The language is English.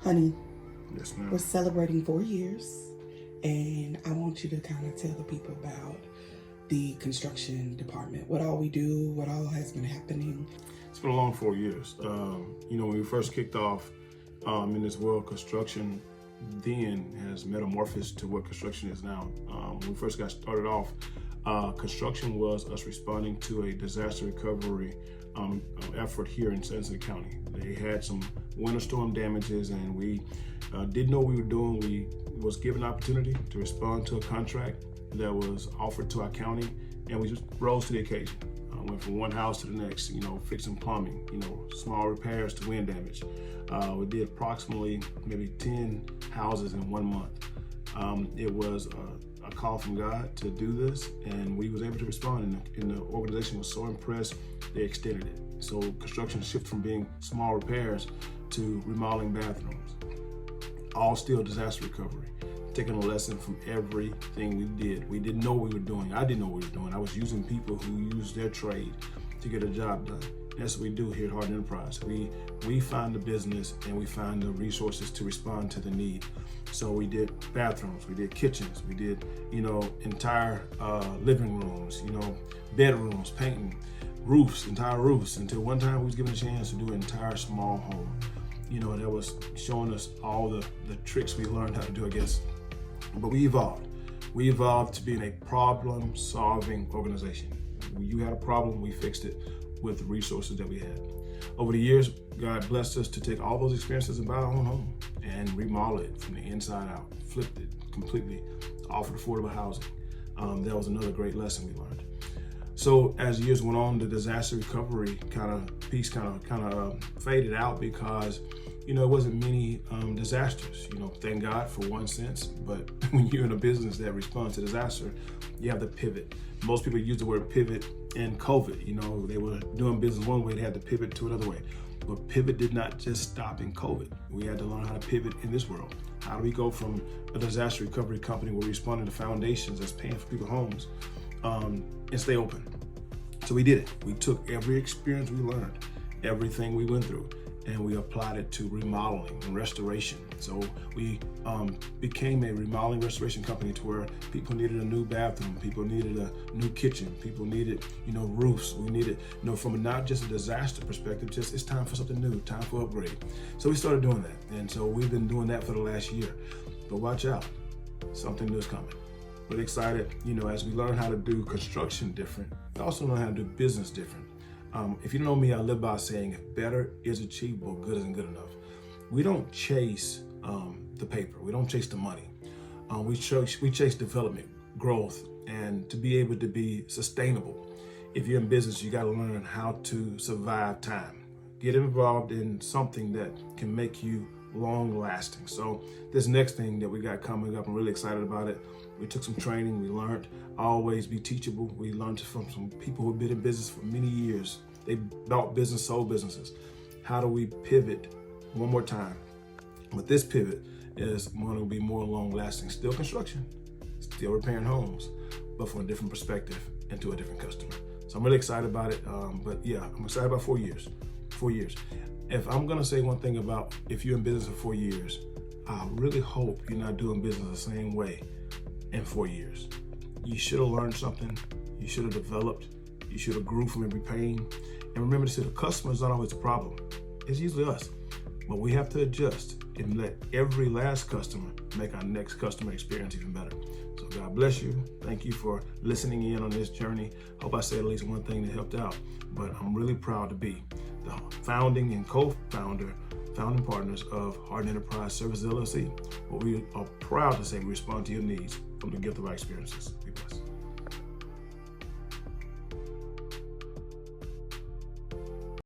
Honey, Yes, ma'am. we're celebrating 4 years, and I want you to kind of tell the people about the construction department, what all we do, what all has been happening. It's been a long 4 years. When we first kicked off in this world, construction then has metamorphosed to what construction is now. When we first got started off, construction was us responding to a disaster recovery effort here in Sansom County. They had some winter storm damages, and we didn't know what we were doing. We was given an opportunity to respond to a contract that was offered to our county, and we just rose to the occasion. Went from one house to the next, fixing plumbing, small repairs to wind damage. We did approximately maybe 10 houses in 1 month. It was a call from God to do this, and we was able to respond, and the organization was so impressed, they extended it. So construction shifted from being small repairs to remodeling bathrooms, all still disaster recovery, taking a lesson from everything we did. We didn't know what we were doing. I didn't know what we were doing. I was using people who use their trade to get a job done. That's what we do here at Harden Enterprise. We find the business and we find the resources to respond to the need. So we did bathrooms, we did kitchens, we did, entire living rooms, bedrooms, painting, roofs, entire roofs, until one time we was given a chance to do an entire small home. That was showing us all the tricks we learned how to do, I guess. But we evolved. We evolved to being a problem-solving organization. When you had a problem, we fixed it with the resources that we had. Over the years, God blessed us to take all those experiences and buy our own home and remodel it from the inside out, flipped it completely, offered affordable housing. That was another great lesson we learned. So as years went on, the disaster recovery piece faded out because it wasn't many disasters. Thank God for one sense, but when you're in a business that responds to disaster, you have to pivot. Most people use the word pivot in COVID. They were doing business one way, they had to pivot to another way. But pivot did not just stop in COVID. We had to learn how to pivot in this world. How do we go from a disaster recovery company where we respond to the foundations that's paying for people's homes and stay open? So we did it. We took every experience we learned, everything we went through, and we applied it to remodeling and restoration. So we became a remodeling restoration company to where people needed a new bathroom, people needed a new kitchen, people needed, roofs. We needed, from not just a disaster perspective, just it's time for something new, time for upgrade. So we started doing that. And so we've been doing that for the last year. But watch out, something new is coming. Really excited, as we learn how to do construction different, we also learn how to do business different. If you don't know me, I live by saying, if better is achievable, good isn't good enough. We don't chase the paper. We don't chase the money. We chase development, growth, and to be able to be sustainable. If you're in business, you got to learn how to survive time. Get involved in something that can make you long lasting. So this next thing that we got coming up, I'm really excited about it. We took some training, we learned always be teachable. We learned from some people who've been in business for many years. They built business, sold businesses. How do we pivot one more time? But this pivot is going to be more long lasting. Still construction, still repairing homes, but from a different perspective and to a different customer. So I'm really excited about it. But yeah, I'm excited about 4 years. 4 years. If I'm gonna say one thing about if you're in business for 4 years, I really hope you're not doing business the same way in 4 years. You should have learned something. You should have developed. You should have grew from every pain. And remember to say the customer is not always the problem. It's usually us. But we have to adjust and let every last customer make our next customer experience even better. So God bless you. Thank you for listening in on this journey. Hope I said at least one thing that helped out. But I'm really proud to be the founding and founding partners of Harden Enterprise Services LLC. But we are proud to say we respond to your needs from the gift of our experiences. Be blessed.